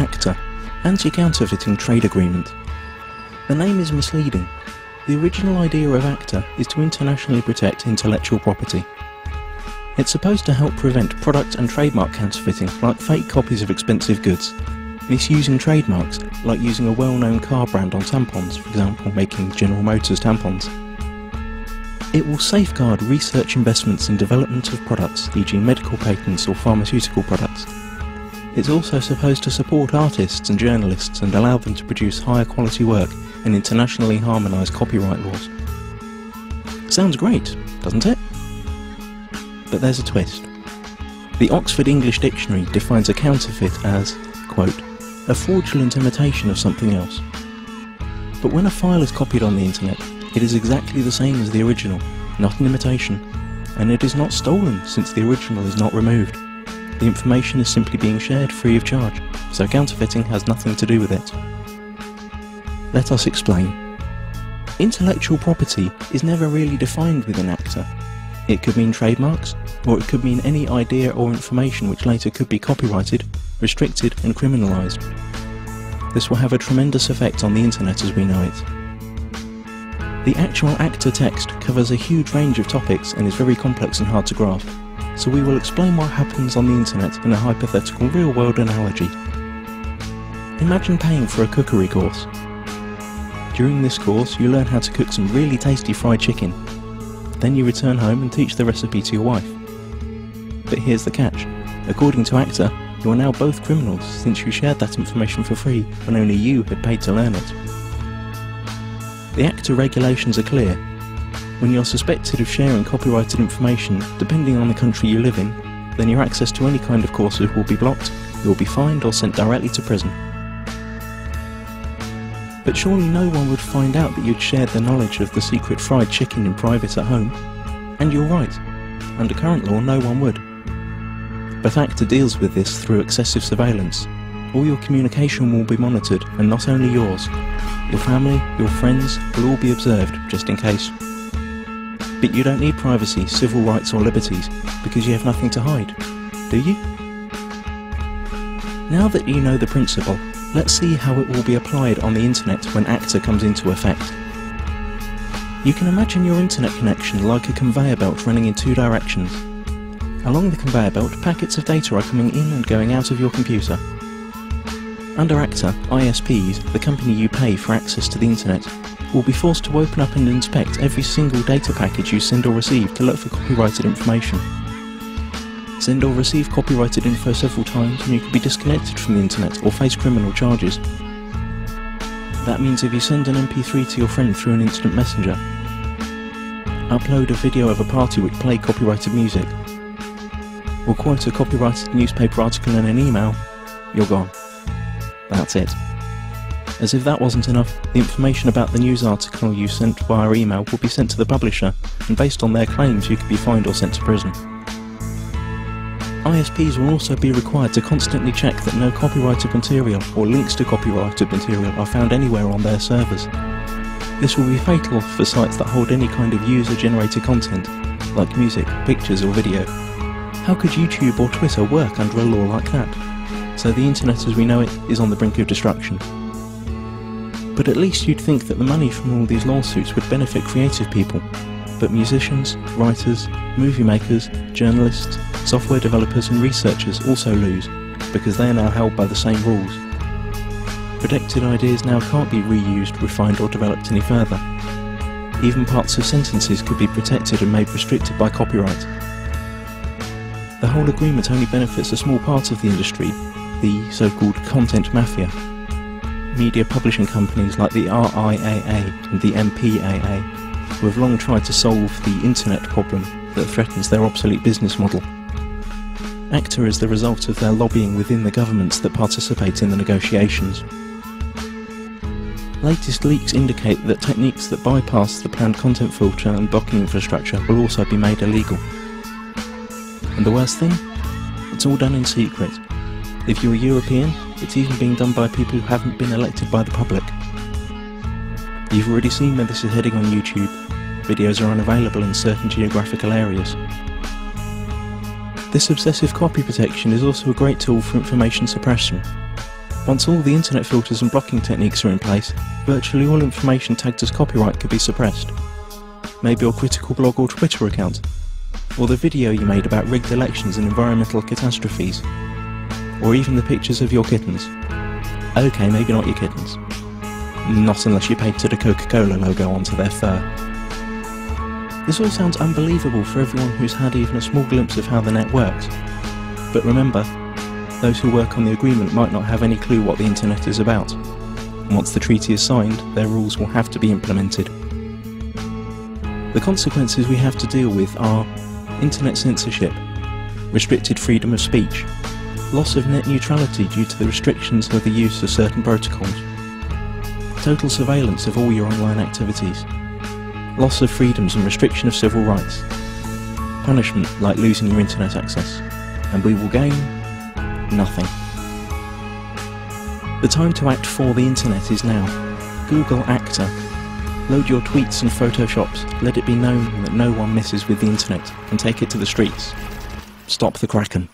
ACTA, Anti-Counterfeiting Trade Agreement. The name is misleading. The original idea of ACTA is to internationally protect intellectual property. It's supposed to help prevent product and trademark counterfeiting, like fake copies of expensive goods, misusing trademarks, like using a well-known car brand on tampons, for example making General Motors tampons. It will safeguard research investments in development of products, e.g. medical patents or pharmaceutical products. It's also supposed to support artists and journalists and allow them to produce higher quality work and internationally harmonise copyright laws. Sounds great, doesn't it? But there's a twist. The Oxford English Dictionary defines a counterfeit as, quote, a fraudulent imitation of something else. But when a file is copied on the internet, it is exactly the same as the original, not an imitation, and it is not stolen since the original is not removed. The information is simply being shared free of charge, so counterfeiting has nothing to do with it. Let us explain. Intellectual property is never really defined within ACTA. It could mean trademarks, or it could mean any idea or information which later could be copyrighted, restricted and criminalised. This will have a tremendous effect on the internet as we know it. The actual ACTA text covers a huge range of topics and is very complex and hard to grasp, so we will explain what happens on the internet in a hypothetical real-world analogy. Imagine paying for a cookery course. During this course you learn how to cook some really tasty fried chicken. Then you return home and teach the recipe to your wife. But here's the catch. According to ACTA, you are now both criminals since you shared that information for free when only you had paid to learn it. The ACTA regulations are clear. When you're suspected of sharing copyrighted information, depending on the country you live in, then your access to any kind of courses will be blocked, you will be fined or sent directly to prison. But surely no one would find out that you'd shared the knowledge of the secret fried chicken in private at home? And you're right. Under current law, no one would. But ACTA deals with this through excessive surveillance. All your communication will be monitored, and not only yours. Your family, your friends will all be observed, just in case. But you don't need privacy, civil rights or liberties, because you have nothing to hide, do you? Now that you know the principle, let's see how it will be applied on the internet when ACTA comes into effect. You can imagine your internet connection like a conveyor belt running in two directions. Along the conveyor belt, packets of data are coming in and going out of your computer. Under ACTA, ISPs, the company you pay for access to the internet, will be forced to open up and inspect every single data package you send or receive to look for copyrighted information. Send or receive copyrighted info several times and you could be disconnected from the internet or face criminal charges. That means if you send an MP3 to your friend through an instant messenger, upload a video of a party which played copyrighted music, or quote a copyrighted newspaper article in an email, you're gone. That's it. As if that wasn't enough, the information about the news article you sent via email will be sent to the publisher, and based on their claims you could be fined or sent to prison. ISPs will also be required to constantly check that no copyrighted material or links to copyrighted material are found anywhere on their servers. This will be fatal for sites that hold any kind of user-generated content, like music, pictures or video. How could YouTube or Twitter work under a law like that? So the internet as we know it is on the brink of destruction. But at least you'd think that the money from all these lawsuits would benefit creative people. But musicians, writers, movie makers, journalists, software developers and researchers also lose, because they are now held by the same rules. Protected ideas now can't be reused, refined or developed any further. Even parts of sentences could be protected and made restricted by copyright. The whole agreement only benefits a small part of the industry, the so-called content mafia. Media publishing companies like the RIAA and the MPAA, who have long tried to solve the internet problem that threatens their obsolete business model. ACTA is the result of their lobbying within the governments that participate in the negotiations. Latest leaks indicate that techniques that bypass the planned content filter and blocking infrastructure will also be made illegal. And the worst thing? It's all done in secret. If you're a European, it's even being done by people who haven't been elected by the public. You've already seen where this is heading on YouTube. Videos are unavailable in certain geographical areas. This obsessive copy protection is also a great tool for information suppression. Once all the internet filters and blocking techniques are in place, virtually all information tagged as copyright could be suppressed. Maybe your critical blog or Twitter account, or the video you made about rigged elections and environmental catastrophes, or even the pictures of your kittens. Okay, maybe not your kittens. Not unless you painted a Coca-Cola logo onto their fur. This all sounds unbelievable for everyone who's had even a small glimpse of how the net works. But remember, those who work on the agreement might not have any clue what the internet is about. And once the treaty is signed, their rules will have to be implemented. The consequences we have to deal with are internet censorship, restricted freedom of speech, loss of net neutrality due to the restrictions of the use of certain protocols, total surveillance of all your online activities, loss of freedoms and restriction of civil rights, punishment like losing your internet access, and we will gain nothing. The time to act for the internet is now. Google ACTA. Load your tweets and photoshops, let it be known that no one messes with the internet, and take it to the streets. Stop the Kraken.